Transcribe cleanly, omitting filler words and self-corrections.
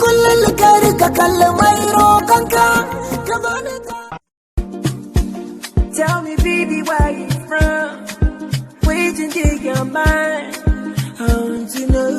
kullum ka rika kalli mai roƙonka ka bani ka. Tell me baby where you from, waiting to your mind. I want to know.